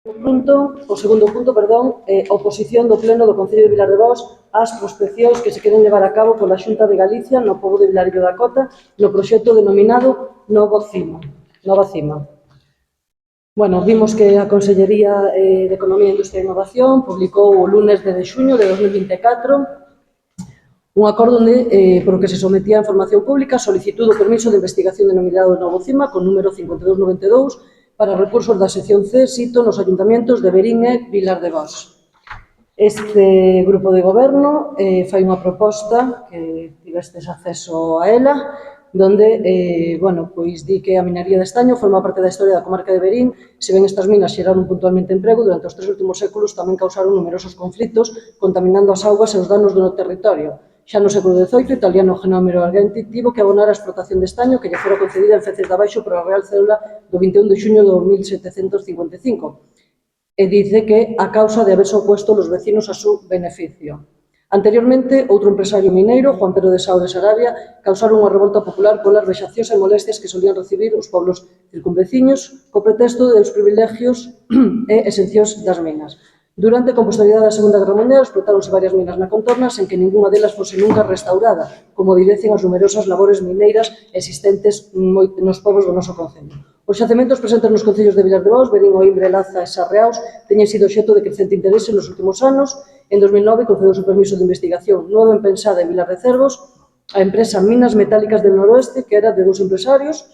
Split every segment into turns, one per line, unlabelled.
O segundo punto, oposición do Pleno do Concello de Vilar de Bós ás prospeccións que se queren levar a cabo pola Xunta de Galicia no pobo de Vilarillo da Cota no proxecto denominado Nova Cima. Bueno, vimos que a Consellería de Economía, Industria e Innovación publicou o lunes de xuño de 2024 un acordo por o que se sometía a información pública a solicitud do permiso de investigación denominado Novo Cima con número 5292 para recursos da sección C, sito nos ayuntamientos de Verín e Vilar de Bós. Este grupo de goberno fai unha proposta que tivestes acceso a ela, donde, di que a minería de estaño forma parte da historia da comarca de Verín, se ben estas minas xeraron puntualmente emprego, durante os 3 últimos séculos tamén causaron numerosos conflitos, contaminando as augas e os danos do territorio. Xa no século XVIII, o italiano Genomero Argenti tivo que abonar a explotación de estaño que lle fora concedida en Feces de Abaixo por a Real Cédula do 21 de xuño do 1755. E dice que a causa de haberse opuesto los vecinos a su beneficio. Anteriormente, outro empresario mineiro, Juan Pedro de Sao de Sarabia, causaron unha revolta popular polas vexacións e molestias que solían recibir os poblos circunveciños co pretexto dos privilegios e exencións das minas. Durante a posterioridade da Segunda Guerra Mundial explotáronse varias minas na contorna sen que ninguna delas fose nunca restaurada, como evidencian as numerosas labores mineiras existentes nos povos do noso concello. Os xacementos presentes nos concellos de Vilar de Bós, Verín, Oimbre, Laza e Sarreaus teñen sido obxecto de crecente interese nos últimos anos. En 2009 concedeuse o permiso de investigación nova ben pensada en Vilar de Cervos a empresa Minas Metálicas del Noroeste, que era de dous empresarios,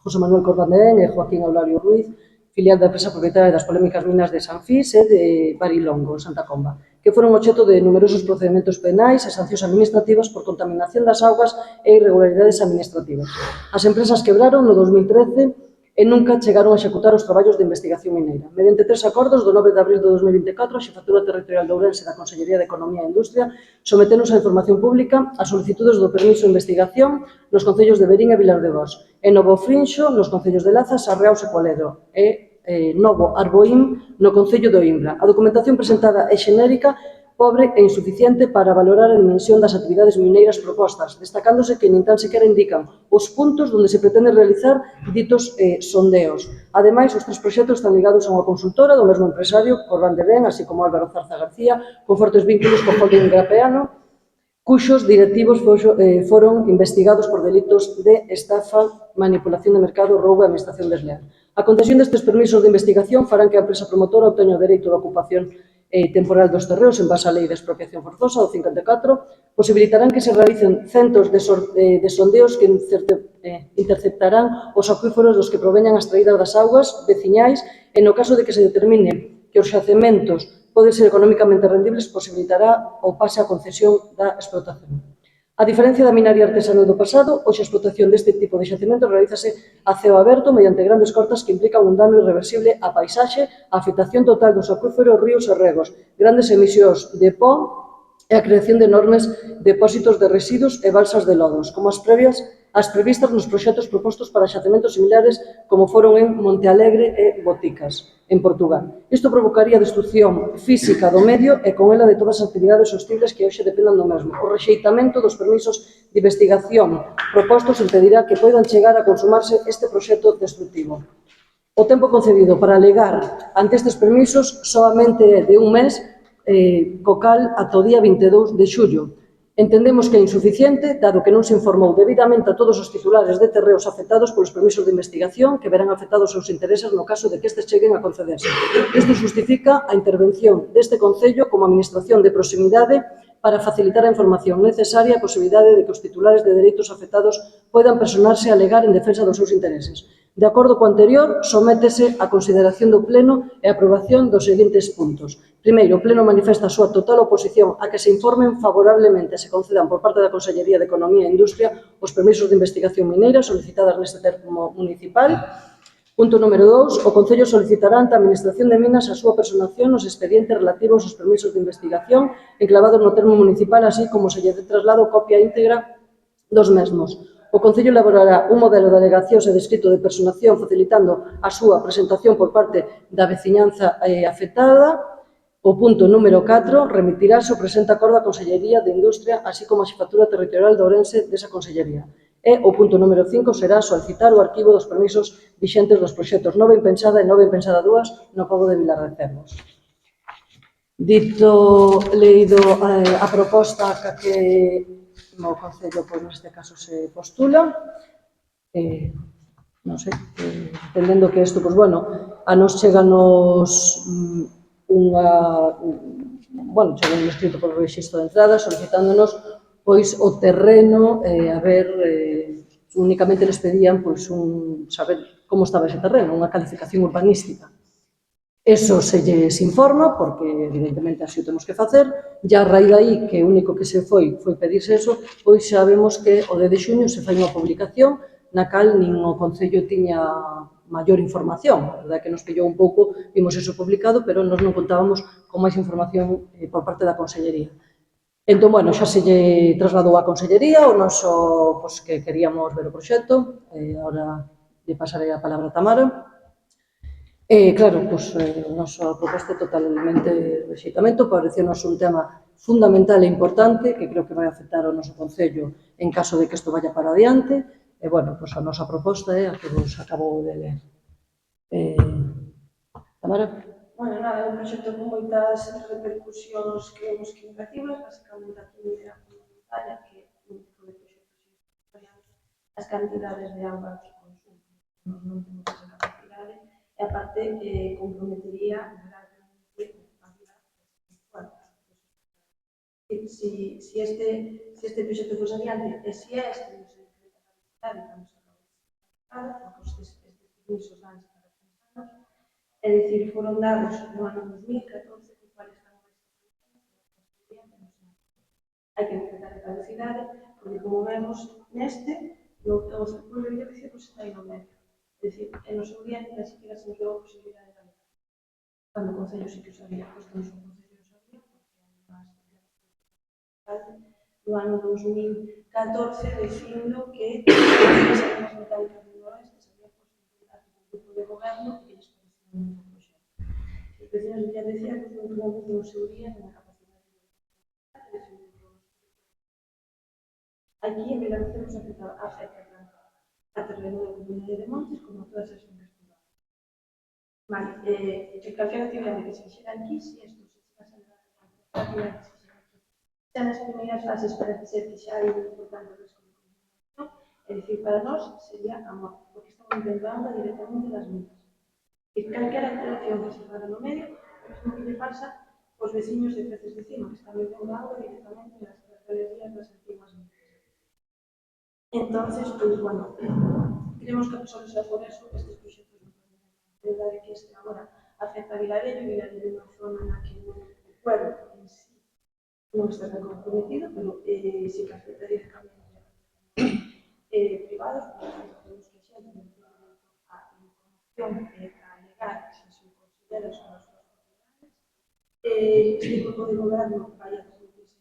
José Manuel Cordán de Ben e Joaquín Aulario Ruiz, filial da empresa propietaria das polémicas minas de San Fis e de Barilongo, en Santa Comba, que foron obxecto de numerosos procedementos penais e sancións administrativas por contaminación das augas e irregularidades administrativas. As empresas quebraron no 2013 e nunca chegaron a executar os traballos de investigación mineira. Mediante 3 acordos do 9 de abril de 2024, a Xefatura Territorial de Ourense da Consellería de Economía e Industria sometenos a información pública as solicitudes do permiso de investigación nos concellos de Verín e Vilar de Bós, e Novo Frinxo nos concellos de Laza, Sarreaus e Coledo, e Novo Arboín no concello de Oimbra. A documentación presentada é xenérica, pobre e insuficiente para valorar a dimensión das actividades mineiras propostas, destacándose que nin tan sequera indican os puntos onde se pretende realizar ditos sondeos. Ademais, os 3 proxectos están ligados a unha consultora do mesmo empresario, Cordán de Ben, así como Álvaro Zarza García, con fortes vínculos co holding grapeano, cuxos directivos foron investigados por delitos de estafa, manipulación de mercado, roubo e administración desleal. A concesión destes permisos de investigación farán que a empresa promotora obteña o dereito de ocupación temporal dos terreos en base á Lei de Expropiación Forzosa do 54, posibilitarán que se realicen centos de sondeos que interceptarán os acuíferos dos que proveñan as traídas das augas veciñais e no caso de que se determine que os xacementos poden ser económicamente rendibles, posibilitará o pase a concesión da explotación. A diferencia da minaria artesanal do pasado, hoxe a explotación deste tipo de xacementos realízase a ceo aberto mediante grandes cortas que implican un dano irreversible á paisaxe, a afectación total dos acuíferos, ríos e regos, grandes emisións de pó e a creación de enormes depósitos de residuos e balsas de lodos, como as previstas nos proxectos propostos para xacementos similares como foron en Montealegre e Boticas, en Portugal. Isto provocaría a destrucción física do medio e con ela de todas as actividades hostiles que hoxe dependan do mesmo. O rexeitamento dos permisos de investigación propostos impedirá que poidan chegar a consumarse este proxecto destructivo. O tempo concedido para alegar ante estes permisos solamente é de un mes, co cal ata o día 22 de xullo. Entendemos que é insuficiente, dado que non se informou debidamente a todos os titulares de terreos afectados polos permisos de investigación que verán afectados os seus intereses no caso de que estes cheguen a concederse. Isto justifica a intervención deste Concello como administración de proximidade para facilitar a información necesaria e a posibilidade de que os titulares de dereitos afectados poidan personarse a alegar en defensa dos seus intereses. De acordo co anterior, sométese a consideración do Pleno e a aprobación dos seguintes puntos. Primeiro, o Pleno manifesta a súa total oposición a que se informen favorablemente e se concedan por parte da Consellería de Economía e Industria os permisos de investigación mineira solicitadas neste termo municipal. Punto número 2. O Concello solicitará ante a Administración de Minas a súa personación nos expedientes relativos aos permisos de investigación enclavados no termo municipal, así como se lle de traslado copia íntegra dos mesmos. O Concello elaborará un modelo de alegacións e de escrito de personación facilitando a súa presentación por parte da veciñanza afectada. O punto número 4 remitirase o presente acordo á Consellería de Industria, así como a Xefatura Territorial de Ourense desa Consellería. E o punto número 5 será solicitar o arquivo dos permisos vixentes dos proxectos non ben pensada e non ben pensada 2 no pobo de Vilar de Cerros. Dito, leído a proposta que o Concello, pois, neste caso, se postula, non sei, entendendo que isto, pois, bueno, a nos cheganos chega un escrito polo rexistro de entrada solicitándonos pois o terreno, a ver, únicamente les pedían pois saber como estaba ese terreno, unha calificación urbanística. Eso se lles informa, porque evidentemente así o temos que facer, e a raíz aí que o único que se foi pedirse eso, pois sabemos que o 10 de xuño se fai unha publicación na cal nin o Concello tiña maior información. A verdade que nos pillou un pouco, vimos eso publicado, pero nos non contábamos con máis información por parte da Consellería. Entón, bueno, xa se lle trasladou á Consellería o noso, pois, que queríamos ver o proxecto, agora lle pasarei a palabra a Tamara. Claro, pois, a nosa proposta é totalmente rexeitamento, parece-nos un tema fundamental e importante que creo que vai afectar ao noso Concello en caso de que isto vaya para adiante. E, bueno, pois a nosa proposta é a que vos acabo de ler. Tamara?
Bueno, nada, é un proxecto con moitas repercusións que vemos que negativas, basicamente a primeira fundamental que un tipo de proxectos as cantidades de auga que consume. Non temos esa capacidade e, aparte, comprometería gravemente a vida das plantas. Si este proxecto fose adiante e se este non se decreta a capacidade, porque estes permisos danse para 3 anos, é dicir, foron dados no ano 2014, co cual estamos hai que decretar a caducidade, porque, como vemos, neste, o sector de dirección está aí no medio. É dicir, en o seu día, ni siquiera se nos deu a posibilidade de tramitar. Cando o Concello sí que o sabía, pois que o noso Concello o sabía, porque además no ano 2014 dicindo que as áreas metálicas do noroeste se había posto en contacto con o grupo de goberno e eles conocían o proxecto. Os vecinos ya decían que non tuvamos no seu día na capacidade de defender todos. Aquí en Vilar de Cerros afecta a terreno da Comunidade de Montes como a todas as fincas privadas. Vale, calquera actividade que se fixera aquí, se isto se chegase a actividade que se fixera aquí, xa nas primeiras fases parece ser que xa hai un importante risco de contaminación, é dicir, para nós sería a morte, porque estamos intentando directamente das minas. E calquera actuación que se faga no medio, o mesmo que lle pasa aos veciños de Peces de Cima, que están metendo agua directamente nas galerías das antiguas minas. Entonces, pois, bueno, creemos que só xa por eso estes proxectos non podemos. A verdade é que este agora afecta a Vilarello é unha zona na que o pueblo en sí non está tan comprometido, pero sí que afecta directamente privados, porque temos que xente non ten dereito a información a alegar se se considera son as súas propiedades. Este grupo de goberno vai a transmitirse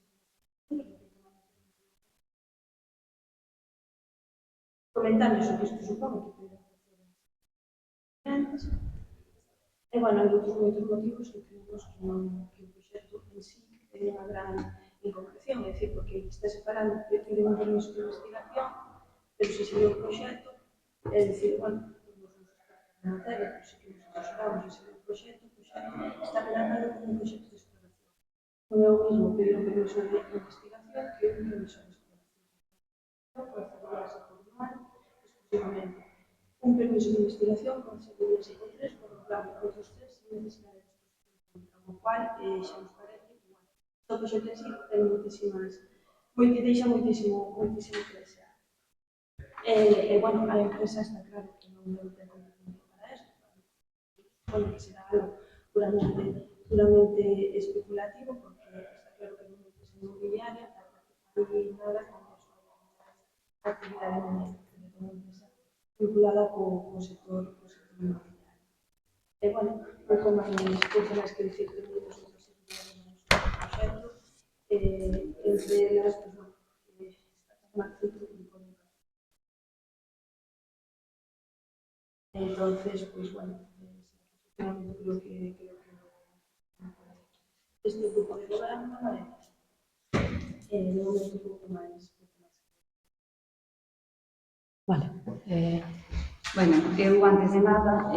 comentarios sobre isto supón que poden facer e, bueno, hai outros moitos motivos que creemos que o proxecto en sí ten unha gran inconcreción, é dicir, porque está separando que pide un permiso de investigación, pero se sigue o proxecto, é dicir, bueno, nos expertos na materia, pero se que nos asesoramos e seguir o proxecto está relatado como un proxecto de exploración. Non é o mesmo pedir un permiso de investigación que un permiso de exploración. Concederíase por un ano, exclusivamente. Un permiso de investigación concederíase por 3, por un plan, outros 3 sin necesidade de exposición pública, o cual xa nos parece que, bueno, o proxecto en sí ten deixa moitísimo que desear. Bueno, a empresa está claro que non ten competencia para isto, bueno, que será algo puramente especulativo, porque está claro que non é empresa inmobiliaria, non nada con a súa actividade minera, que é unha empresa vinculada co sector inmobiliario. Bueno, pouco máis que dicir que moitos outros sectores do noso proxecto, entre elas, pues, bueno, está máis centro que pode. Entonces, pues, bueno, finalmente creo que este grupo de goberno de momento un pouco máis
Vale.
Bueno, eu, antes de nada,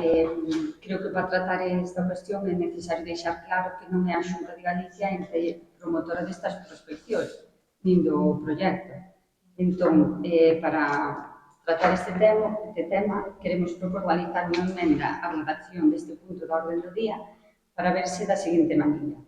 creo que para tratar esta cuestión é necesario deixar claro que non é a Xunta de Galicia entre promotora destas prospeccións, nin do proxecto. Entón, para tratar este tema, queremos proporcionar unha emenda á redacción deste punto da orden do día para verse da seguinte maneira.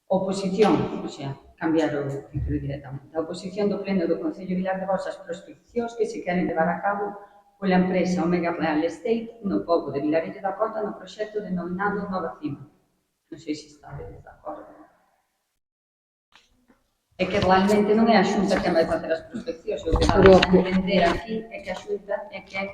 Oposición, o sea, cambiar o título directamente. A oposición do Pleno do Concello de Vilar de Bos ás prospeccións que se queren levar a cabo pola empresa Omega Real Estate no pobo de Vilarelle da Cota no proxecto denominado Nova Cima. Non sei se está de acordo. É que realmente non é a Xunta que vai facer as prospeccións, o que vai entender aquí é que a Xunta é quen...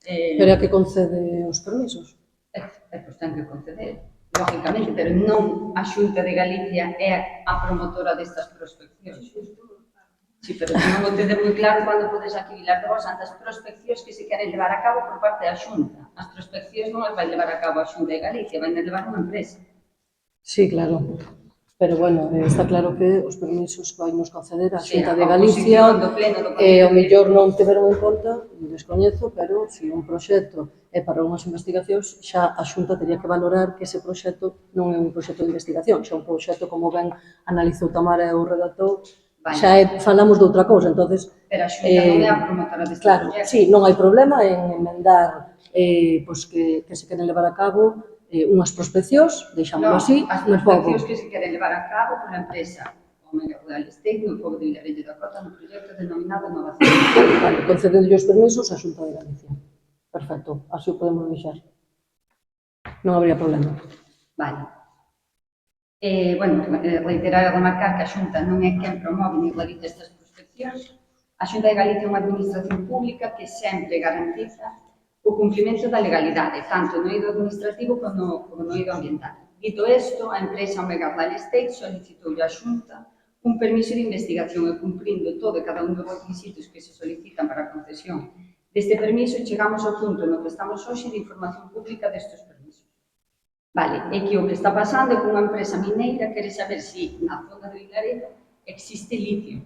Pero é que concede os permisos.
Pois ten que conceder, lógicamente, pero non a Xunta de Galicia é a promotora destas prospeccións. Sí, pero non o tedes moi claro cando podes aquí Vilar de Bos ante as prospeccións que se queren levar a cabo por parte da Xunta. As prospeccións non as vai levar a cabo a Xunta de Galicia, vai levar unha empresa.
Sí, claro. Pero, bueno, está claro que os permisos vai nos conceder a Xunta de Galicia e o mellor non tiveron en conta, descoñezo, pero se un proxecto é para unhas investigacións, xa a Xunta teria que valorar que ese proxecto non é un proxecto de investigación, xa un proxecto como ben analizou Tamara e o redactor, xa falamos de outra cousa, entonces...
Pero a Xunta non é a promotora deste proxecto.
Sí, non hai problema en emendar que se queren levar a cabo unhas prospeccións, deixámoslo así,
as prospeccións que se queren levar a cabo pola empresa Omega Real Estate no pobo de Vilarelle da Cota no proxecto denominado Nova Cima.
Vale, concedendo os permisos a Xunta de Galicia. Perfecto, así o podemos deixar. Non habría problema.
Vale. Bueno, reiterar e remarcar que a Xunta non é quen promove ni realiza estas prospeccións. A Xunta de Galicia é unha administración pública que sempre garantiza o cumprimento da legalidade, tanto no eido administrativo como no eido ambiental. Dito isto, a empresa Omega Real Estate solicitou a Xunta un permiso de investigación e cumprindo todo e cada un dos requisitos que se solicitan para a concesión deste permiso, chegamos ao punto no que estamos hoxe de información pública destes permisos. Vale, é que o que está pasando é que unha empresa mineira quere saber se na zona de Vilarelle existe litio,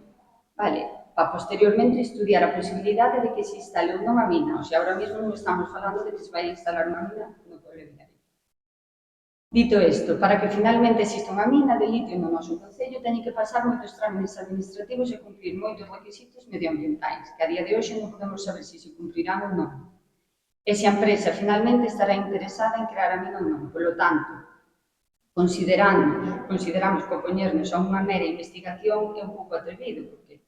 vale, para posteriormente estudiar a posibilidade de que se instale unha mina, o sea, ahora mesmo non estamos falando de que se vai instalar unha mina no pueblo de Vilarelle. Dito isto, para que finalmente exista unha mina de litio no noso concello, teñen que pasar moitos trámites administrativos e cumprir moitos requisitos medioambientais, que a día de hoxe non podemos saber se se cumprirán ou non. E se a empresa finalmente estará interesada en crear a mina ou non. Polo tanto, consideramos que opoñernos a unha mera investigación é un pouco atrevido, porque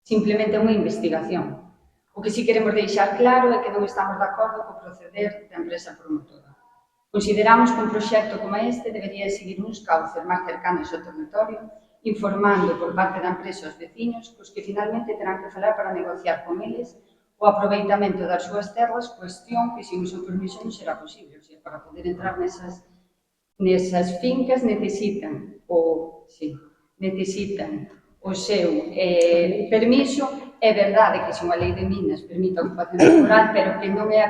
simplemente é unha investigación. O que si queremos deixar claro é que non estamos de acordo co proceder da empresa promotora. Consideramos que un proxecto como este debería seguir uns cauces máis cercanos ao territorio, informando por parte da empresa aos veciños, cos que finalmente terán que falar para negociar con eles o aproveitamento das súas terras, cuestión que sin o seu permiso non será posible. O sea, para poder entrar nesas fincas necesitan o seu permiso. É verdade que se unha lei de minas permite a ocupación temporal, pero que non é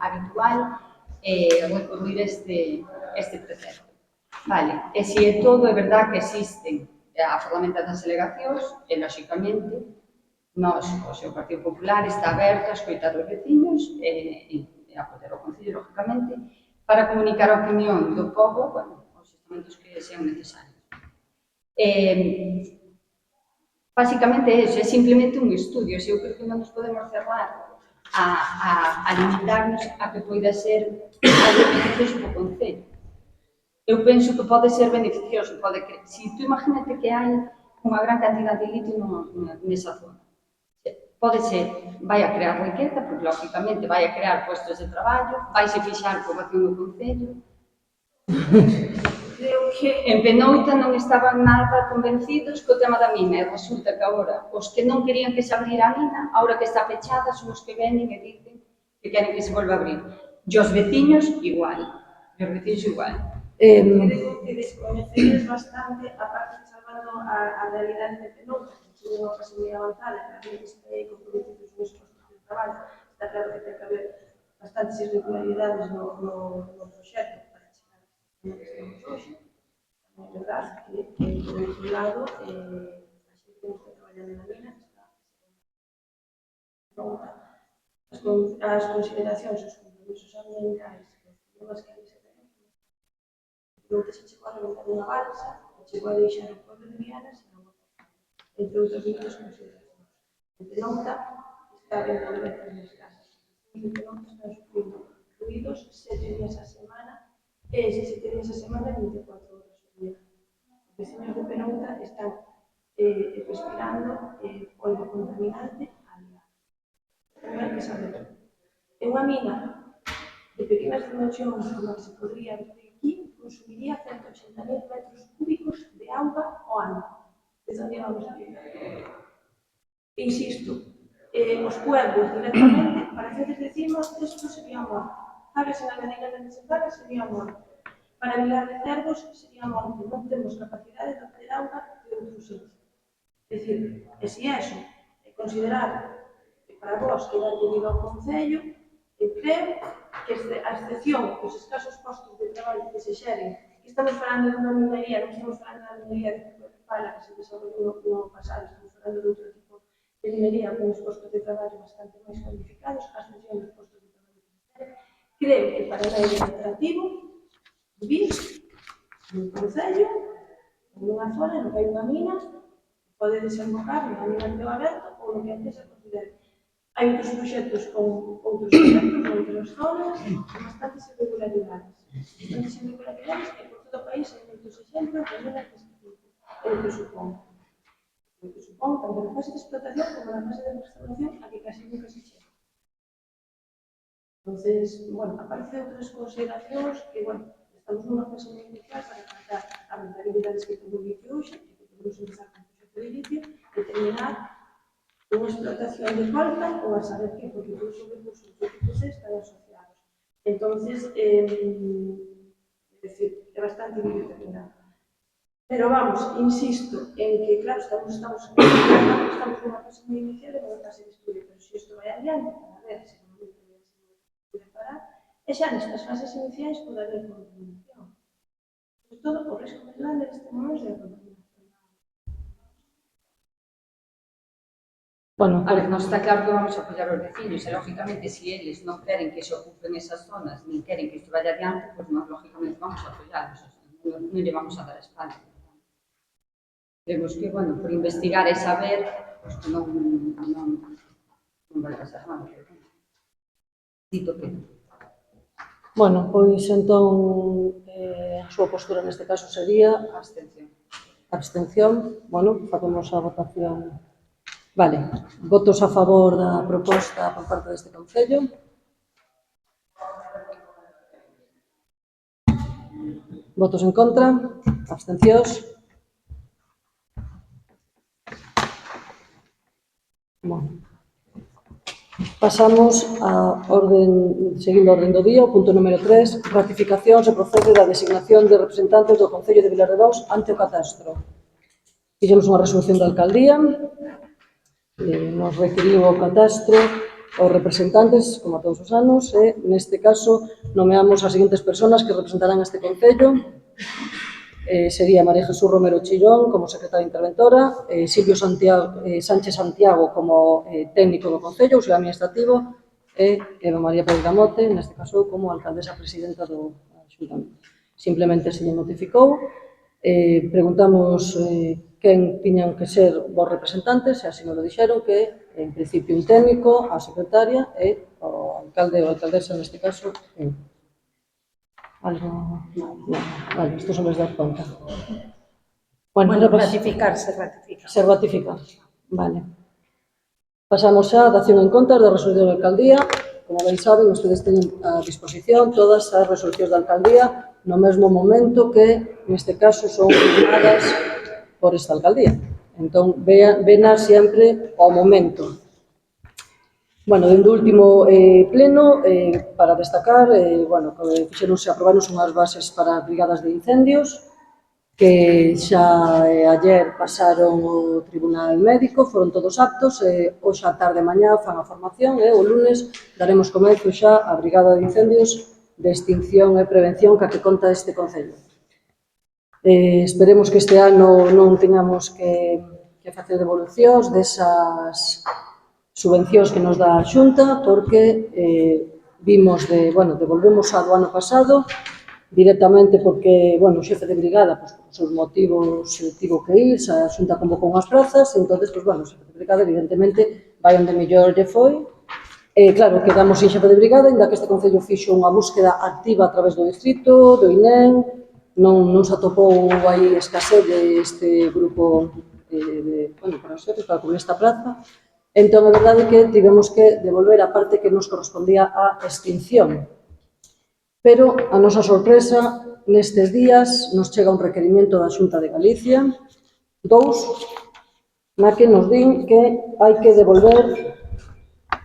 habitual recurrir este precepto. Vale, e se é todo, é verdade que existen a ferramenta das alegacións, e, lóxicamente, nós, o seu Partido Popular, está aberto a escoitar os veciños e a poder o Concello, lógicamente, para comunicar a opinión do pobo, bueno, os instrumentos que sean necesarios. Básicamente é iso, é simplemente un estudio, eu creo que non nos podemos cerrar a limitarnos a que poida ser algo beneficioso para o Concello. Eu penso que pode ser beneficioso, se tú imagínate que hai unha gran cantidad de litio nesa zona. Pode ser, vai a crear riqueza, porque lógicamente vai a crear postos de traballo, vai se fixar poboación no Concello. En Penouta non estaban nada convencidos co tema da mina, e resulta que agora os que non querían que se abrira a mina, agora que está pechada, son os que venen e dicen que queren que se volva a abrir. E os veciños igual.
Que descoñecedes bastante, aparte de salvando a realidade de Penouta, que é unha fase moi avanzada, que a gente está aí comprometidos nos postos de traballo, está claro que ten que haber bastantes irregularidades no proxecto para chegar a onde estamos hoxe. É verdade que, por outro lado, a xente que está traballando na mina está conta as consideracións, os compromisos ambientais, os problemas que se ten. Pregunta se chegou a reventar unha balsa, chegou a deixar o pueblo de Viana sin agua potable, entre outras moitas consideracións. En Penonta está vendo diversas das casas. En Penonta están sufrindo ruidos 7 días a semana, e ese 7 días a semana 24 horas ao día. Os vecinos de Penonta están respirando polvo contaminante a día. Hai que saber. En unha mina de pequenas dimensións como que se podría ver aquí, consumiría 180.000 metros cúbicos de auga ao ano. De onde vamos a ir? Insisto, os pueblos directamente, para Cedes de Cima, isto sería morte. Hágase na medida que se paga, sería morte. Para Vilar de Cervos, sería morte. Non temos capacidade de obter auga de outros sitios. É dicir, e se iso é considerar que para vos que dar debido ao Concello, creo que a excepción dos escasos postos de traballo que se xeren, que estamos falando dunha minería, non estamos falando da minería de pala que se desarrollou no pasado, estamos falando de outro tipo de minería con uns postos de traballo bastante máis cualificados, a excepción dos postos de traballo que se xeren. Creo que para nós é atractivo vivir nun Concello, nunha zona no que hai unha mina, pode desembocar na mina de teo aberto ou no que antes se considere. Hai outros proxectos con outros proxectos, outras zonas, con bastantes irregularidades. Bastantes irregularidades que por todo o país hai moitos exemplos de minas deste tipo. É o que supón. O que supón tanto na fase de explotación como na fase de restauración a que casi nunca se chega. Entonces, bueno, aparte de outras consideracións que, bueno, estamos nunha fase moi inicial para tratar a rentabilidades que ten o litio hoxe, e que podemos empezar con o proxecto de litio e terminar unha explotación de volta ou a saber que, porque todos os recursos que están asociados. Entonces, decir, é bastante indeterminado. Pero vamos, insisto en que, claro, estamos nunha fase moi inicial e nunha fase de estudio, pero se isto vai adiante, para ver se pode parar, e xa nestas fases iniciais pode haber contaminación. Sobre todo, o risco máis grande neste momento é a contaminación.
Bueno, a ver, nos está claro que vamos a apoiar os vecinos e, lógicamente, se eles non queren que se ocupen esas zonas, nin queren que isto vaya adiante, pois nós, lógicamente, vamos a apoiarlos, non lle vamos a dar a espalda. Temos que, bueno, por investigar e saber, pois que non vai pasar nada. Dito que.
Bueno, pois entón a súa postura neste caso sería
Abstención.
abstención. Bueno, facemos a votación. Vale, votos a favor da proposta por parte deste Concello. Votos en contra, abstencións. Bueno. Pasamos a orden, seguindo a orden do día, o punto número 3, ratificacións e procede da designación de representantes do Concello de Vilar de Dous ante o catastro. Fixemos unha resolución da alcaldía, nos requiriu o catastro os representantes, como todos os anos, e neste caso nomeamos as seguintes persoas que representarán este Concello. Sería María Jesús Romero Chillón como secretaria interventora, Silvio Sánchez Santiago como técnico do Concello, o seu administrativo, e Eva María Pérez Gamote, neste caso, como alcaldesa presidenta do Xuntamento. Simplemente se lle notificou, preguntamos quen tiñan que ser vos representantes, e así nos lo dixeron, que en principio un técnico, a secretaria e o alcalde ou alcaldesa, neste caso, algo... No, vale, isto son les dar conta.
Bueno, ratificar, se ratifica.
Se ratifica, vale. Pasamos xa a dación en contas da resolución da alcaldía. Como ben saben, ustedes teñen a disposición todas as resolucións da alcaldía no mesmo momento que, neste caso, son firmadas por esta alcaldía. Entón, venas sempre ao momento. Bueno, dentro do último pleno, para destacar, aprobaronse unhas bases para as brigadas de incendios, que xa ayer pasaron o Tribunal Médico, foron todos aptos, hoxe á tarde e mañá fan a formación, e o lunes daremos comezo xa a Brigada de Incendios de Extinción e Prevención que conta este Concello. Esperemos que este ano non teñamos que facer devolucións desas subvencións que nos dá a Xunta, porque vimos devolvemos a do ano pasado, directamente porque, o xefe de brigada, por seus motivos, tivo que ir, a Xunta convocou unhas prazas, e entón, o xefe de brigada, evidentemente, vai onde mellor lle foi. Claro, quedamos sin xefe de brigada, ainda que este Concello fixo unha búsqueda activa a través do distrito, do INEM, non se atopou aí escasez deste grupo para os xefes, para cubrir esta praza. Entón, a verdade é que tivemos que devolver a parte que nos correspondía á extinción. Pero, a nosa sorpresa, nestes días nos chega un requerimento da Xunta de Galicia, 2, na que nos din que hai que devolver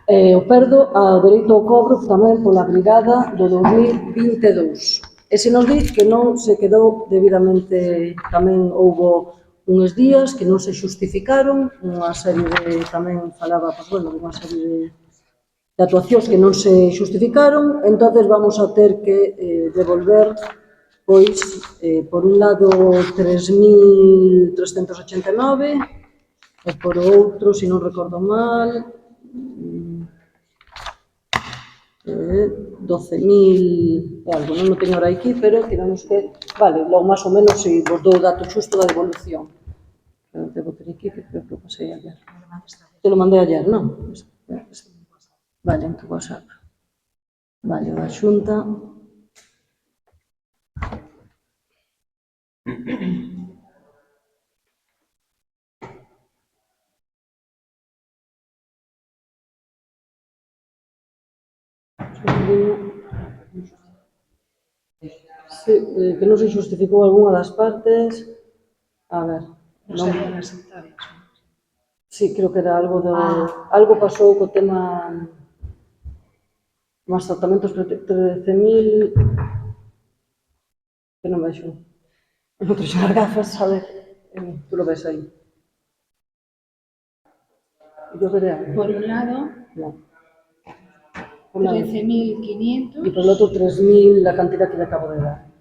o perdo ao dereito ao cobro tamén pola brigada do 2022. E se nos di que non se quedou debidamente, tamén houbo uns días que non se xustificaron, unha serie de, tamén falaba, unha serie de actuacións que non se xustificaron, entonces vamos a ter que devolver, pois, por un lado, 3.389, e por outro, se non recordo mal, 12.000 e algo, non o teño ahora aquí, pero tiramos que, vale, logo máis ou menos se vos dou o dato xusto da devolución. Pero debo ter aquí, que creo que o pasei ayer. Te lo mandei ayer, non? Vale, en tu WhatsApp. Vale, o da Xunta. Sí, que non se xustificou algunha das partes. A ver, non. Sí, creo que era algo do... Algo pasou co tema... Mas tratamentos 13.000... Que non vexo. Non trouxe as gafas, sabe? Tú lo ves aí. Yo veré.
Por un lado,
No.
13.500.
E por el outro 3.000, la cantidad que le acabo de dar.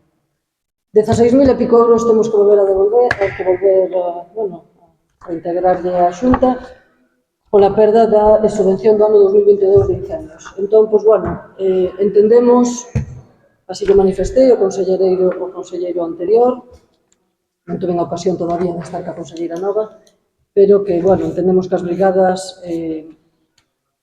16.000 e pico euros temos que volver a devolver, hai que volver a integrarlle a Xunta pola perda da subvención do ano 2022 de incendios. Entón, entendemos, así que manifestei o conselleiro anterior, non tuve a ocasión todavía de estar ca conselleira nova, pero que, entendemos que as brigadas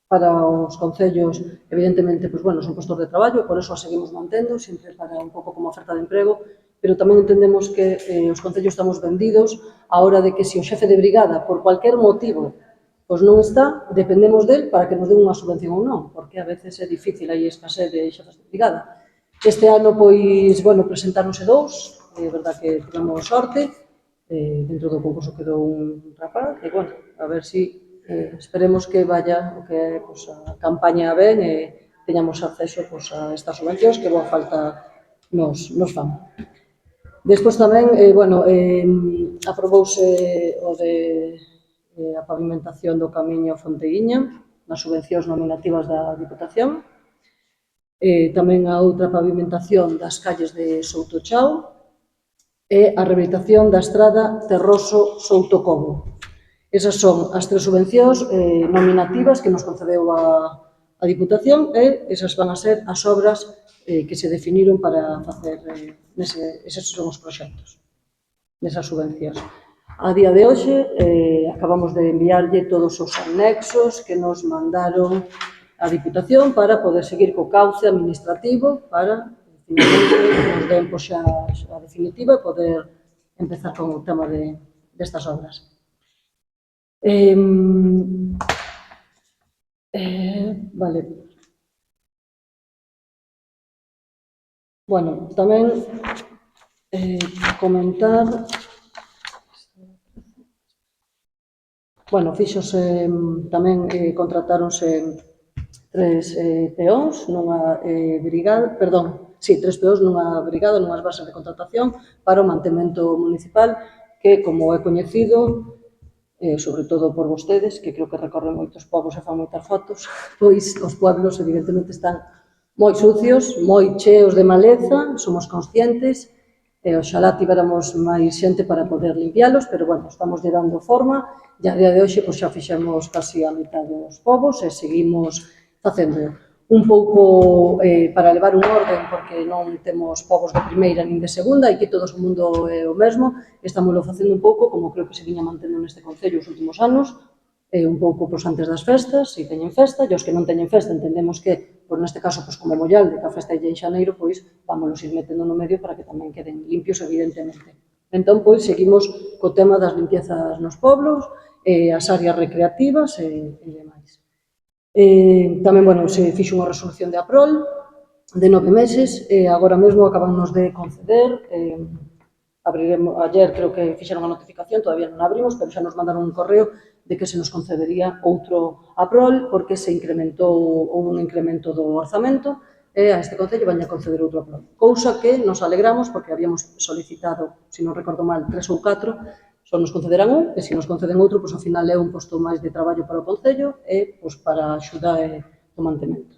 para os concellos, evidentemente, son postos de traballo, por eso as seguimos mantendo, sempre para un pouco como oferta de emprego, pero tamén entendemos que os concellos estamos vendidos a hora de que se o xefe de brigada, por cualquier motivo, non está, dependemos del para que nos den unha subvención ou non, porque a veces é difícil aí escasez de xefes de brigada. Este ano, presentáronse 2, é verdad que tivemos sorte, dentro do concurso quedou un rapaz, e, a ver si esperemos que vaya o que é a campaña ben e teñamos acceso a estas subvencións que boa falta nos fan. Despois tamén, aprobouse o de a pavimentación do camiño Fonteguiña, nas subvencións nominativas da Diputación, tamén a outra pavimentación das calles de Soutochao e a rehabilitación da estrada Terroso-Soutocobo. Esas son as 3 subvencións nominativas que nos concedeu a Diputación e esas van a ser as obras que se definiron para facer eses son os proxectos nesas subvencións. A día de hoxe acabamos de enviarlle todos os anexos que nos mandaron a Diputación para poder seguir co cauce administrativo para finalmente nos den a definitiva e poder empezar con o tema destas obras. Vale. Tamén comentar... fíxose tamén, contratáronse 3 peóns nunha brigada, 3 peóns nunha brigada, nunhas bases de contratación para o mantemento municipal que, como é coñecido, sobre todo por vostedes, que creo que recorren moitos povos e fan moitas fotos, pois os pueblos evidentemente están moi sucios, moi cheos de maleza, somos conscientes, oxalá tivéramos máis xente para poder limpialos, pero, bueno, estamos lle dando forma, e a día de hoxe pois, xa fixemos casi a mitad dos povos e seguimos facendo un pouco para levar un orden, porque non temos povos de primeira nin de segunda, e que todo o mundo é o mesmo, estámoslo facendo un pouco como creo que se viña mantendo neste concello os últimos anos, un pouco pois, antes das festas, se teñen festa, e os que non teñen festa entendemos que, pois, neste caso, pois, como Mollal, que a festa é en xaneiro, pois, vámonos ir metendo no medio para que tamén queden limpios, evidentemente. Entón, pois, seguimos co tema das limpiezas nos poblos, as áreas recreativas e demais. Tamén, bueno, se fixo unha resolución de APROL de 9 meses, e agora mesmo acabamos de conceder, abriremos, ayer creo que fixeron a notificación, todavía non abrimos, pero xa nos mandaron un correo de que se nos concedería outro APROL porque se incrementou, houve un incremento do orzamento e a este concello vaña a conceder outro APROL. Cousa que nos alegramos porque habíamos solicitado, se non recordo mal, 3 ou 4, só nos concederán un, e se nos conceden outro, pois ao final é un posto máis de traballo para o concello e pois, para a axuda do mantemento.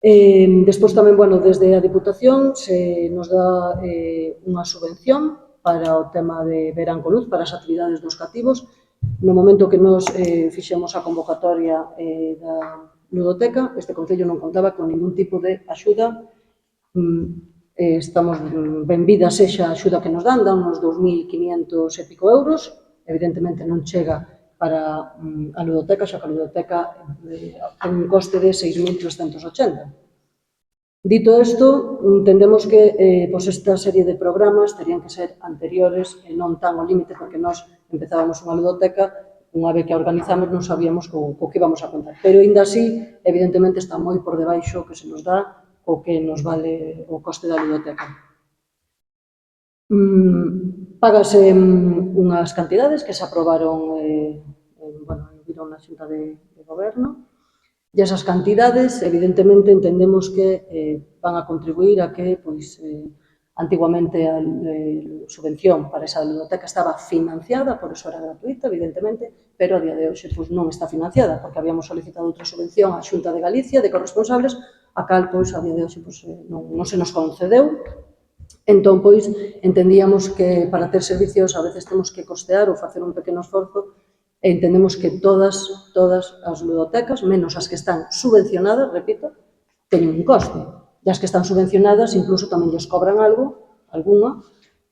Despois tamén, bueno, desde a Diputación se nos dá unha subvención para o tema de Verán con Luz, para as actividades dos cativos. No momento que nos fixemos a convocatoria da ludoteca, este concello non contaba con ningún tipo de axuda. Estamos benvida sexa a axuda que nos dan uns 2.500 e pico euros. Evidentemente non chega para a ludoteca, xa que a ludoteca ten un coste de 6.380. Dito isto, entendemos que pois esta serie de programas terían que ser anteriores e non tan ao límite, porque nós empezábamos unha ludoteca, unha vez que a organizamos non sabíamos co que íbamos a contar. Pero, ainda así, evidentemente, está moi por debaixo que se nos dá o que nos vale o coste da ludoteca. Págase unhas cantidades que se aprobaron na Xunta de Goberno, e esas cantidades, evidentemente, entendemos que van a contribuir a que, pois, antiguamente a subvención para esa ludoteca estaba financiada, por eso era gratuita, evidentemente, pero a día de hoxe pois, non está financiada, porque habíamos solicitado outra subvención á Xunta de Galicia de corresponsables, a cal, pois, a día de hoxe pois, non se nos concedeu. Entón, pois, entendíamos que para ter servicios a veces temos que costear ou facer un pequeno esforzo, e entendemos que todas as ludotecas, menos as que están subvencionadas, repito, teñen un coste. E as que están subvencionadas incluso tamén lles cobran algo, algunha,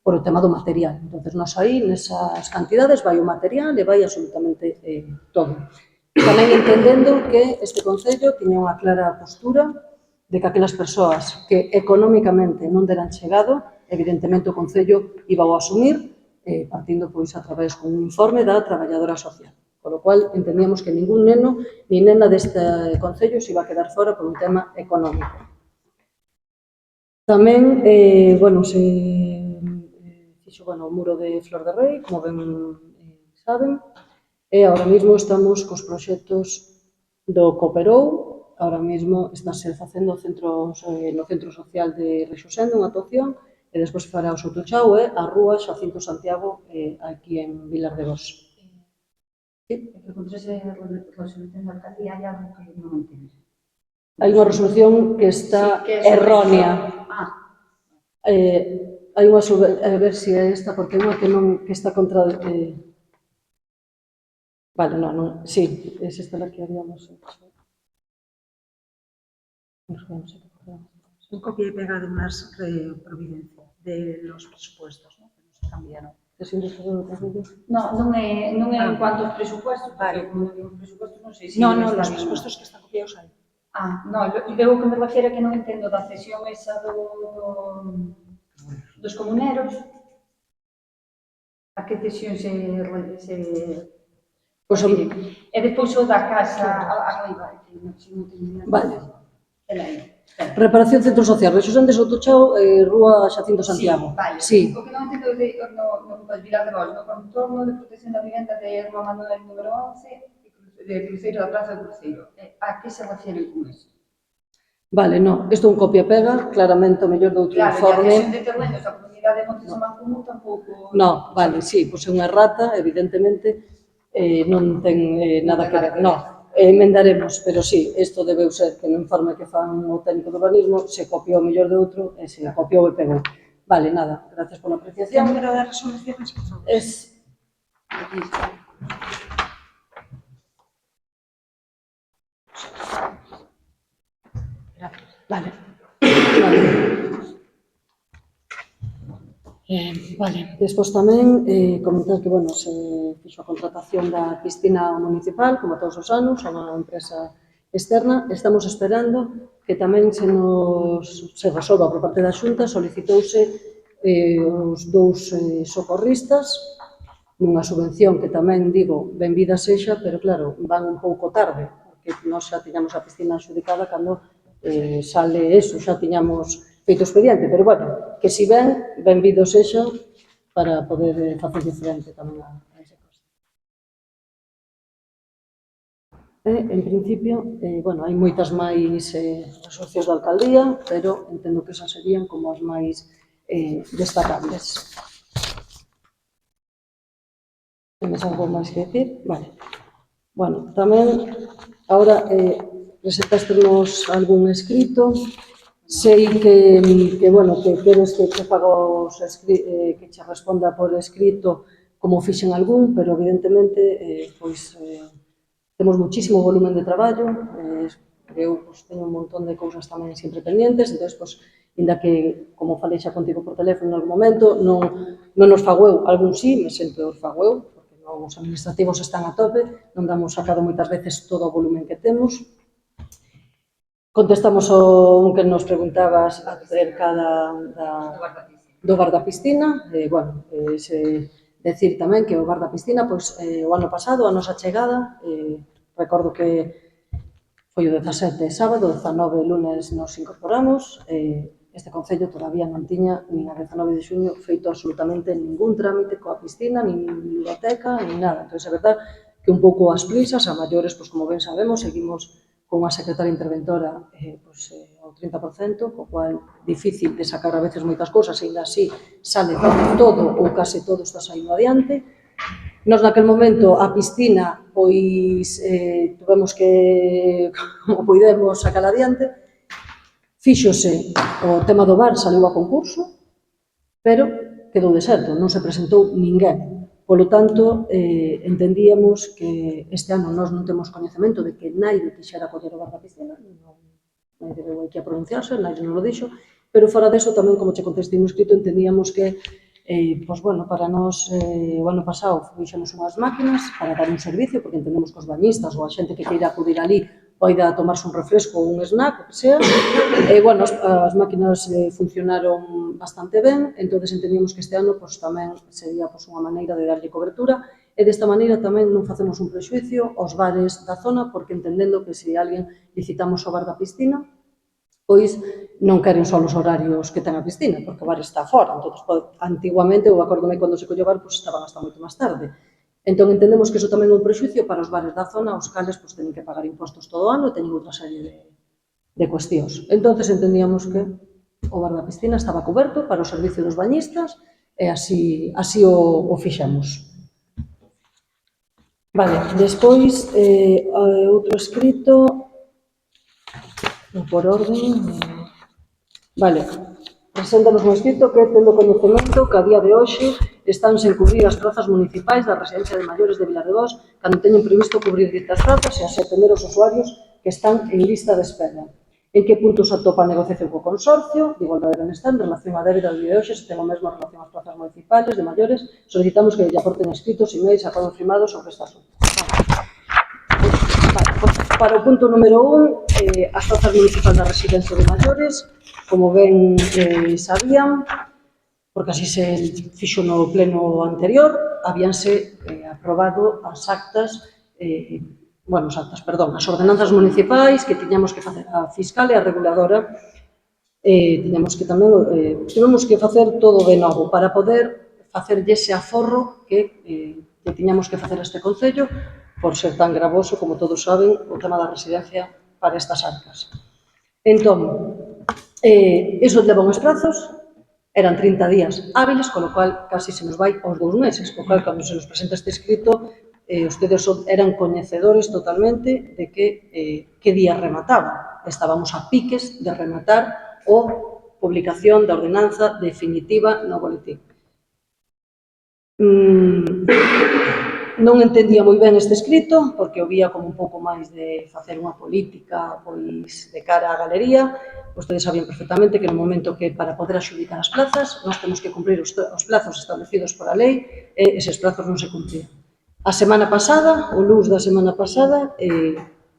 por o tema do material. Entón, nós aí, nesas cantidades, vai o material e vai absolutamente todo. Tamén entendendo que este concello tiña unha clara postura de que aquelas persoas que económicamente non deran chegado, evidentemente o concello iba a asumir, partindo pois a través dun informe da traballadora social. Por lo cual, entendíamos que ningún neno ni nena deste concello se iba a quedar fora por un tema económico. Tamén, se fixo o muro de Flor de Rei, como ben saben, e agora mesmo estamos cos proxectos do Cooperou, agora mesmo estáse facendo no Centro Social de Rexosende unha actuación, e despois fará o Sotochao e a Rúa Xacinto Santiago aquí en Vilar de Bos.
Que contra esa resolución da alcaldía hai algo que non entendo.
Hai unha resolución que está errónea. Hai unha, a ver se é esta, porque é unha que está contra... Vale, non, sí, é esta la que habíamos hecho.
Un copia y pega de unas providencia de los presupuestos, ¿no? Que no se cambiaron.
No, non é en cuanto aos presupuestos, porque como non presupuestos non sei se...
No, los presupuestos que están copiados aí.
No, eu que me refiero que non entendo da cesión esa dos comuneros, a que cesión se e despois o da casa arriba, que non teño nada.
Vale. Reparación Centro Social, Rexosende, Sotochao, Rúa Xacinto Santiago.
Vale.
Sí.
O que non entendo no Vilar de Bos, no contorno de protección da vivenda de Rúa Manuel número 11, de Cruceiro da Praza do Cruceiro. A que se refiere con isto?
Vale, non, isto é un copia-pega, claramente o mellor de outro informe.
Claro, e a cesión de terrenos da comunidade de Montes de Mancumo tampouco...
Non, vale, sí, pois é unha errata, evidentemente, non ten nada que ver, non. Emendaremos, pero sí, isto debeu ser que no informe que fan o técnico de urbanismo se copiou o mellor de outro e se copiou e pegou. Vale, nada, gracias por la
¿Qué
apreciación.
número de resoluciones, por favor?
Es... Aquí está.
Gracias.
Vale. Vale. Vale. Despois tamén comentar que, bueno, se fixo a contratación da piscina municipal, como todos os anos, a unha empresa externa. Estamos esperando que tamén se resolva por parte da Xunta, solicitouse os dous socorristas nunha subvención que tamén, digo, benvida sexa, pero claro, van un pouco tarde, porque nós xa tiñamos a piscina adxudicada cando sale eso, xa tiñamos feito expediente, pero bueno, que si ven, benvido sexa para poder facer diferente tamén a ese coste. En principio, bueno, hai moitas máis resolucións da alcaldía, pero entendo que esas serían como as máis destacables. Tens algo máis que decir? Vale. Bueno, tamén, agora, presentastenos algún escrito. Sei que bueno, que queres que te faga que che responda por escrito como fixen algún, pero evidentemente, temos muchísimo volumen de traballo, eu teño un montón de cousas tamén sempre pendientes, entón, inda que, como falei xa contigo por teléfono en algún momento, non os fago eu, algún sí, me sento os fago eu, porque os administrativos están a tope, non damos sacado moitas veces todo o volumen que temos. Contestamos un que nos preguntabas acerca do bar da piscina. Bueno, decir tamén que o bar da piscina, pois, o ano pasado, a nosa chegada, recordo que foi o 17 sábado, o 19 lunes nos incorporamos, este Concello todavía non tiña, nin a 19 de xuño, feito absolutamente ningún trámite coa piscina, nin biblioteca, nin nada. Entón, é verdad que un pouco as prisas, a maiores, pois, como ben sabemos, seguimos con a secretaria interventora ao 30%, co cual difícil de sacar a veces moitas cousas, e ainda así sale todo ou case todo está saindo adiante. Nos naquel momento a piscina, pois tuvemos que, como puidemos, sacar adiante. Fíxose o tema do bar, saliu a concurso, pero quedou deserto, non se presentou ninguén. Polo tanto, entendíamos que este ano nós non temos coñecemento de que naide quixera coller o bar da piscina, naide veu aquí a pronunciarse, naide non lo dixo, pero fora deso tamén, como che contestei no escrito, entendíamos que, pois, bueno, para nós, o ano pasado fixemos unhas máquinas para dar un servicio, porque entendemos que os bañistas ou a xente que queira acudir ali poida tomarse un refresco ou un snack, o que sea. Bueno, as máquinas funcionaron bastante ben, entón entendíamos que este ano tamén sería unha maneira de darlle cobertura, e desta maneira tamén non facemos un prexuicio aos bares da zona, porque entendendo que se alguén licitamos o bar da piscina, pois non queren só os horarios que ten a piscina, porque o bar está fora. Entón, antiguamente, eu acórdome cando se colleu o bar, estaban hasta moito máis tarde. Entón, entendemos que iso tamén é un prexuicio para os bares da zona, os cales teñen que pagar impostos todo o ano e teñen outra serie de cuestións. Entón, entendíamos que o bar da piscina estaba coberto para o servicio dos bañistas e así o fixemos. Vale, despois, outro escrito, por orden, vale, preséntanos un escrito que tendo coñecemento que a día de hoxe están sen cubrir as prazas municipais da residencia de maiores de Vilardevós, cando teñen previsto cubrir ditas prazas e así atender os usuarios que están en lista de espera. En que punto se atopa a negociación co Consorcio de Igualdade e Benestar en relación á débeda do día de hoxe, se ten o mesmo en relación ás prazas municipais de maiores, solicitamos que lle aporten escritos, emails, acordos firmados sobre esta asunto. Para o punto número 1, as prazas municipais da residencia de maiores, como ben sabían, porque así se fixo no pleno anterior, habíanse aprobado as as ordenanzas municipais que tiñamos que facer a fiscal e a reguladora, tivemos que facer todo de novo para poder facerlle ese aforro que tiñamos que facer a este Concello por ser tan gravoso, como todos saben, o tema da residencia para estas arcas. Entón, iso leva uns prazos, eran 30 días hábiles, con lo cual casi se nos vai aos 2 meses, co cual, cando se nos presenta este escrito, ustedes eran coñecedores totalmente de que día remataba. Estábamos a piques de rematar o publicación da ordenanza definitiva no boletín. Non entendía moi ben este escrito, porque o vía como un pouco máis de facer unha política pois de cara á galería. Vostedes sabían perfectamente que no momento que para poder adxudicar as plazas nós temos que cumprir os plazos establecidos por a lei e eses plazos non se cumplían. A semana pasada, o luns da semana pasada,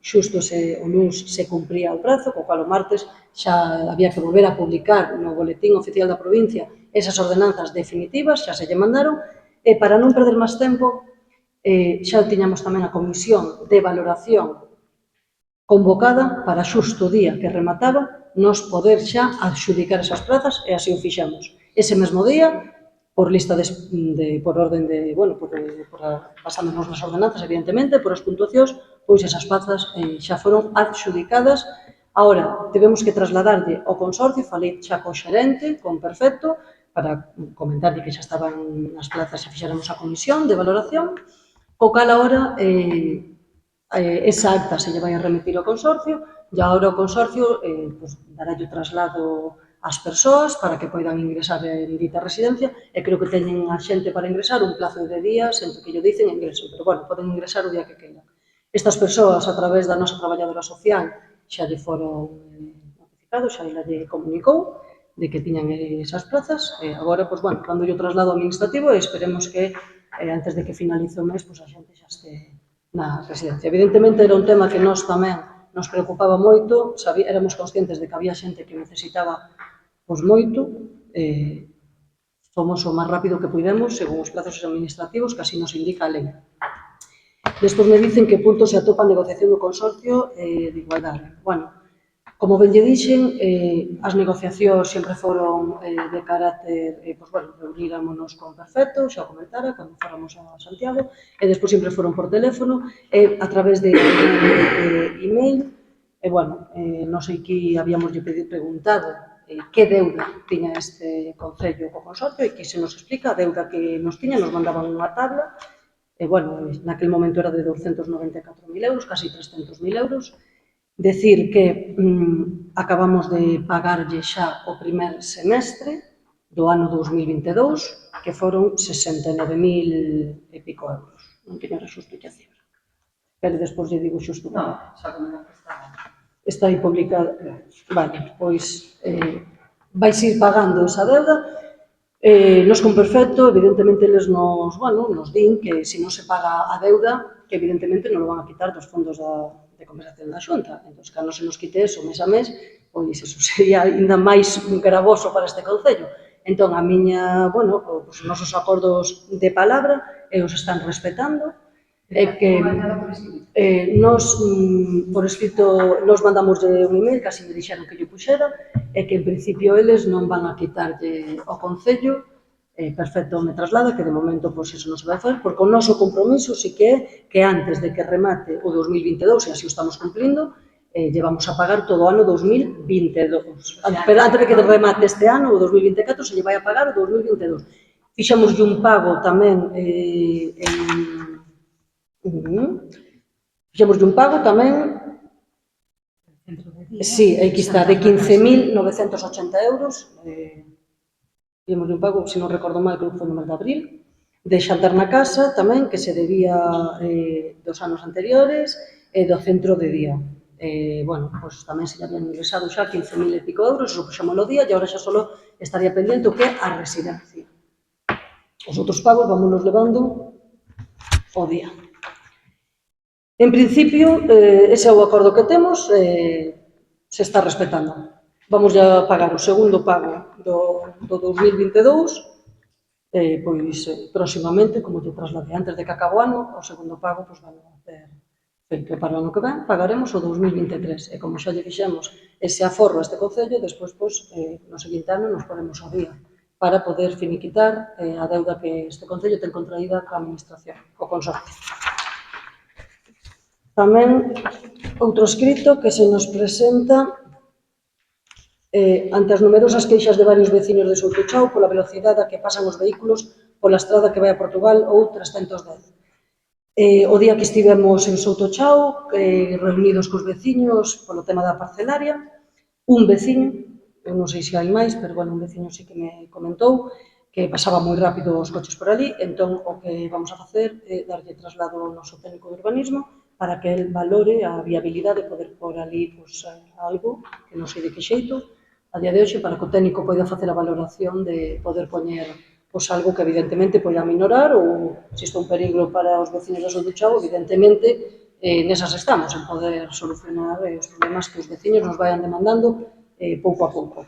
xusto o luns se cumpría o prazo, co cual o martes xa había que volver a publicar no boletín oficial da provincia esas ordenanzas definitivas, xa se lle mandaron, e para non perder máis tempo, xa tiñamos tamén a comisión de valoración convocada para xusto o día que remataba nos poder xa adxudicar esas plazas e así o fixemos. Ese mesmo día, por lista por orden de, bueno, basándonos nas ordenanzas, evidentemente, por as puntuacións, pois esas plazas xa foron adxudicadas. Ahora, tivemos que trasladarlle ao consorcio, falei xa co xerente, con Perfecto, para comentarlle que xa estaban as plazas e fixéramos a comisión de valoración, co cal agora esa acta se lle vai a remitir ao consorcio e agora o consorcio dará o traslado ás persoas para que poidan ingresar en dita residencia e creo que teñen a xente para ingresar un plazo de días entre que lle dicen ingreso, pero bueno, poden ingresar o día que queiran. Estas persoas, a través da nosa traballadora social, xa lle foron notificados, xa lle comunicou de que tiñan esas plazas e agora, pois, bueno, cando yo traslado administrativo e esperemos que antes de que finalice o mes, pois a xente xa este na residencia. Evidentemente, era un tema que nós tamén nos preocupaba moito, éramos conscientes de que había xente que necesitaba pois moito, fomos o máis rápido que puidemos, según os plazos administrativos, que así nos indica a lei. Despois me dicen que punto se atopa a negociación do consorcio de igualdade. Bueno, como ben lle dixen, as negociacións sempre foron de carácter, pois, bueno, reuníramonos con Perfecto, xa o comentara, cando fóramos a Santiago, e despois sempre foron por teléfono, e a través de email, e, bueno, non sei que habíamos preguntado que deuda tiña este concello co consorcio, e que se nos explica a deuda que nos tiña, nos mandaban unha tabla, e, bueno, naquele momento era de 294.000 euros, casi 300.000 euros. Decir que acabamos de pagarlle xa o primer semestre do ano 2022, que foron 69.000 e pico euros. Non teño xusto a cifra. Pero despois lle digo xusto.
Non, xa como non está.
Está aí publicado. Vale, pois vais ir pagando esa deuda. Nos con Perfecto, evidentemente, eles nos din que se non se paga a deuda, que evidentemente non lo van a quitar dos fondos de compensación da Xunta. Entón, cando se nos quite eso mes a mes, pois eso sería ainda máis gravoso para este concello. Entón, os nosos acordos de palabra os están respetando, é que nos, por escrito, nos mandamos un email, casi me dixeron que lle puxera, e que en principio eles non van a quitarlle ao concello. Perfecto, me traslada que de momento pois eso non se vai facer, porque o noso compromiso sí que é que antes de que remate o 2022, e así o estamos cumplindo, llevamos a pagar todo o ano 2022. Pero antes de que remate este ano, o 2024, se lle vai a pagar o 2022. Fixamos un pago tamén sí, aquí está, de 15.980 euros, fixemos un pago, se non recordo mal, creo que foi no mes de abril, de xantar na casa tamén, que se debía dos anos anteriores, e do centro de día. Bueno, pois tamén se lle habían ingresado xa 15.000 e pico euros, eso puxamos no día, e agora xa só estaría pendiente o que é a residencia. Os outros pagos vámonos levando o día. En principio, ese é o acordo que temos, se está respetando. Vamos a pagar o segundo pago do 2022, pois próximamente, como te trasladei antes de que acabe o ano, o segundo pago pois vamos a ter feito para o ano que ven, pagaremos o 2023, e como xa lle fixemos ese aforro a este concello, despois no seguinte ano nos ponemos ao día para poder finiquitar a deuda que este concello ten contraída coa administración, co consorcio. Tamén outro escrito que se nos presenta ante as numerosas queixas de varios veciños de Soutochao pola velocidade a que pasan os vehículos pola estrada que vai a Portugal ou 310. O día que estivemos en Soutochao, reunidos cos veciños polo tema da parcelaria, un veciño eu non sei se hai máis, pero, bueno, un veciño sí que me comentou que pasaba moi rápido os coches por ali, entón o que vamos a facer é darlle traslado ao noso técnico de urbanismo para que el valore a viabilidade de poder pôr ali pues, algo, que non sei de que xeito, a día de hoxe, para que o técnico poida facer a valoración de poder poñer pues, algo que evidentemente poida minorar ou se isto é un perigo para os veciños da Soduchao, evidentemente nesas estamos, en poder solucionar os problemas que os veciños nos vayan demandando pouco a pouco.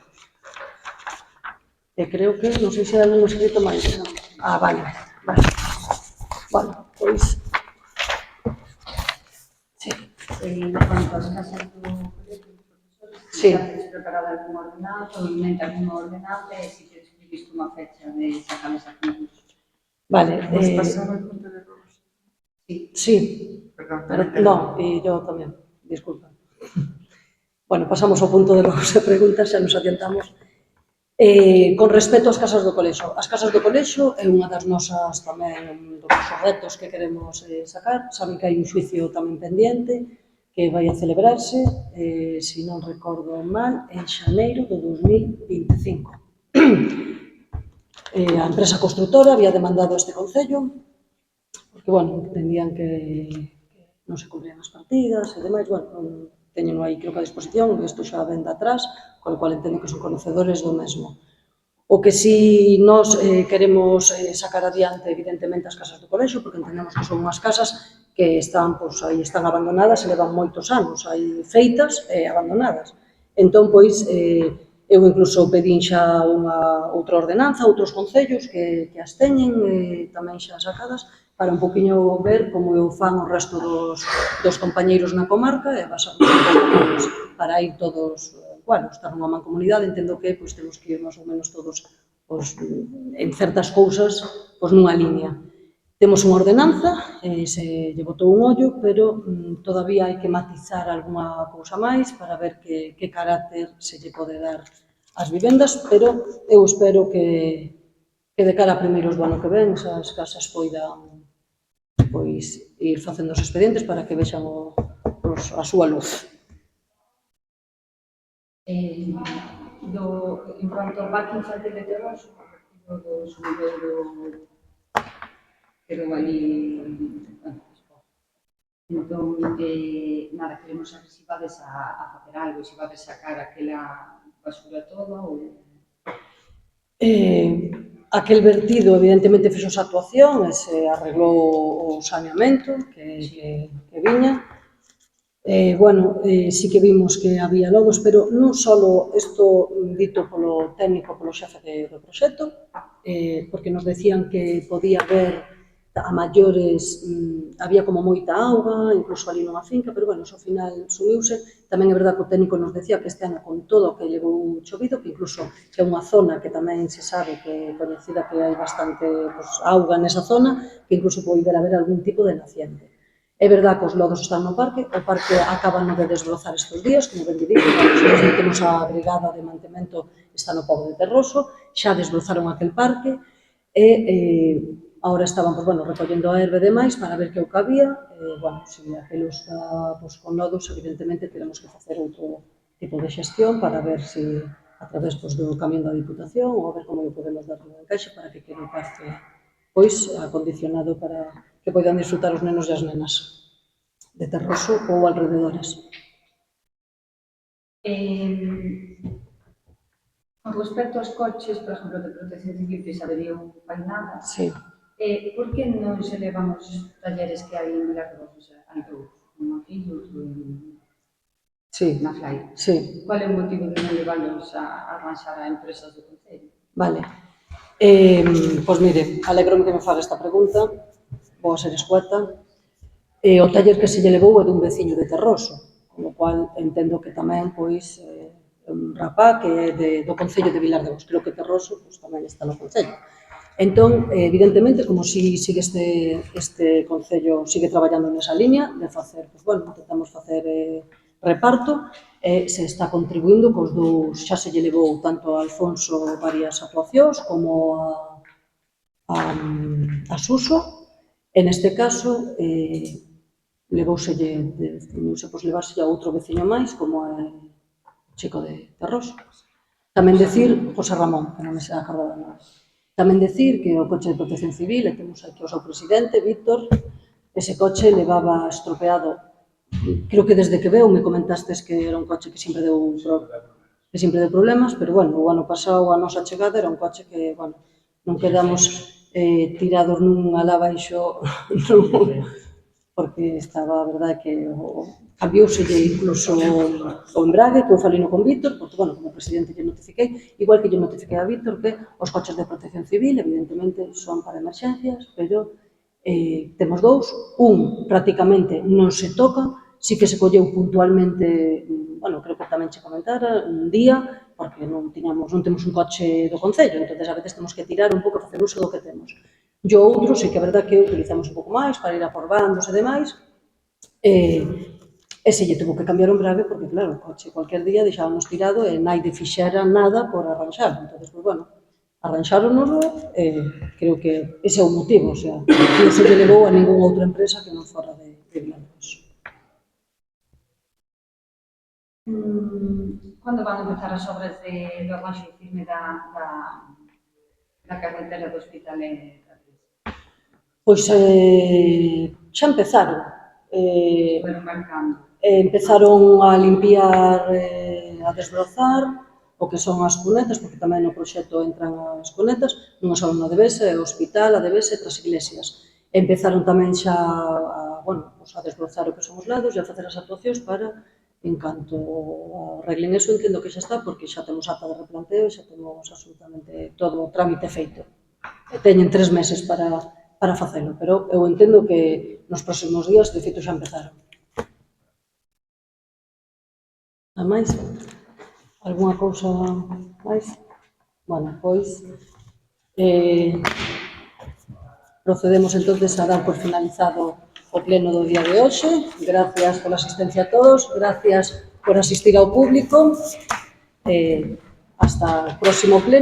E creo que, non sei se hai algún escrito máis. Vale. Bueno, pois... Sí.
En cuanto ás casas do colegio,
Sí.
xa tedes preparado algún ordenado, mente algún ordenado, e se tedes previsto unha fecha de sacarles a concurso.
Vale.
¿Hemos pasado el punto de Rogos?
Sí.
Perdón,
No, y yo tamén. Disculpa. Bueno, pasamos ao punto de Rogos e preguntas, xa nos adiantamos. Con respecto ás casas do colexo. As casas do colexo é unha das nosas tamén, un dos nosos retos que queremos sacar. Saben que hai un xuicio tamén pendiente que vai a celebrarse, se non recordo mal, en xaneiro do 2025. A empresa constructora había demandado este concello porque, bueno, entendían que non se cubrían as partidas e demais, bueno, teñen aí, creo que a disposición, isto xa ven de atrás, con o cual entendo que son conocedores do mesmo. O que si nós queremos sacar adiante, evidentemente, as casas do colexo, porque entendemos que son unhas casas que están, pois, aí están abandonadas e levan moitos anos, aí feitas e abandonadas. Entón, pois, eu incluso pedín xa outra ordenanza, outros concellos que as teñen tamén xa sacadas, para un poquinho ver como eu fan o resto dos compañeiros na comarca e basarnos un pouco para ir todos, bueno, estar nunha mancomunidade, entendo que pois, temos que ir máis ou menos todos pois, en certas cousas pois, nunha línea. Temos unha ordenanza, se lle botou un ollo, pero todavía hai que matizar algunha cousa máis para ver que carácter se lle pode dar ás vivendas, pero eu espero que de cara a primeiros do ano que ven esas casas poidan pois ir facendo os expedientes para que vexan a súa luz.
En cuanto ao parque infantil de Terroso, a partir do sumidoiro quedou ali, entón, nada, queremos saber se vades a facer algo, se vades sacar aquela basura toda ou...
Aquel vertido, evidentemente, fixo esa actuación e se arreglou o saneamento que viña. Bueno, sí que vimos que había lodos, pero non só isto dito polo técnico, polo xefe do proxecto, porque nos decían que podía haber a maiores, había como moita auga, incluso ali nunha finca, pero, bueno, ao final sumiuse. Tamén é verdade que o técnico nos decía que este ano, con todo o que levou chovido, que incluso que é unha zona que tamén se sabe que é coñecida que hai bastante auga nesa zona, que incluso pode haber algún tipo de naciente. É verdade que os lodos están no parque, o parque acaban de desbrozar estes días, como ben digo, desde que temos a brigada de mantemento está no pobo de Terroso, xa desbrozaron aquel parque e agora estaban, bueno, recollendo a herbe demais para ver que o que había. Bueno, se aquilo está con lodos, evidentemente teremos que facer outro tipo de xestión para ver se a través do camión da Diputación ou a ver como podemos dar un encaixe para que quede o parque acondicionado para que poidan disfrutar os nenos e as nenas de Terroso ou alrededores.
Con respecto aos coches, por exemplo, de protección civil que xa verían fainadas,
Sí.
por que non se levan os talleres que hai en Vilar de Bos? Hai dous, un aquí e outro na Fly.
Sí.
Qual é o motivo de non levarlos a arranxar a empresas do Concello?
Vale. Pois mire, alegrome que me faga esta pregunta, vou a ser escueta. O taller que se lle levou é dun veciño de Terroso, con o cual entendo que tamén, pois, un rapaz que é do Concello de Vilar de Bos. Creo que Terroso tamén está no Concello. Entón, evidentemente, como sigue este Concello, sigue traballando nesa liña de facer, bueno, intentamos facer reparto, se está contribuindo cos dous, xa se lle levou tanto a Alfonso varias actuacións como a Suso, e neste caso levouselle levárselle a outro veciño máis, como é o chico de Terroso. Tamén decir, José Ramón, que non me se acordaba nada. Tamén decir que o coche de protección civil, e temos aquí o seu presidente, Víctor, ese coche levaba estropeado, creo que desde que veu me comentastes que era un coche que sempre deu problemas, pero, bueno, o ano pasado a nosa chegada era un coche que, bueno, non quedamos tirados nunha alá baixo porque estaba, a verdade, que cambióselle incluso o embrague, que eu falei no con Víctor, porque, bueno, como presidente lle notifiquei, igual que lle notifiquei a Víctor que os coches de protección civil, evidentemente, son para emerxencias, pero temos dous, un prácticamente non se toca, sí que se colleu puntualmente, bueno, creo que tamén che comentara, un día, porque non temos un coche do Concello, entón a veces temos que tirar un pouco a facer uso do que temos. E o outro, sí que é verdade que utilizamos un pouco máis para ir a por bandos e demais, e se lle tuvo que cambiar o embrague porque, claro, o coche cualquier día deixábamos tirado e naide fixera nada por arranxar. Entón, pues, bueno, arranxáronoslo e creo que ese é o motivo, o sea, non se lle levou a ningunha outra empresa que non fora de Vilarderos.
Cando van empezar as obras do arranxo firme da carretera do Hospital e Catriz?
Pois xa empezaron.
Fueron marcando.
Empezaron a limpiar, a desbrozar o que son as cunetas, porque tamén no proxecto entran as cunetas, non só na Devesa, o Hospital, a Devesa e outras iglesias. Empezaron tamén xa a desbrozar o que son os lados e a facer as actuacións para, en canto arreglen eso, entendo que xa está, porque xa temos ata de replanteo e xa temos absolutamente todo o trámite feito. Teñen 3 meses para facelo, pero eu entendo que nos próximos días, de feito, xa empezaron. A máis? Alguna cousa máis? Bueno, pois procedemos entonces a dar por finalizado o pleno do día de hoxe. Gracias pola asistencia a todos, gracias por asistir ao público. Hasta o próximo pleno.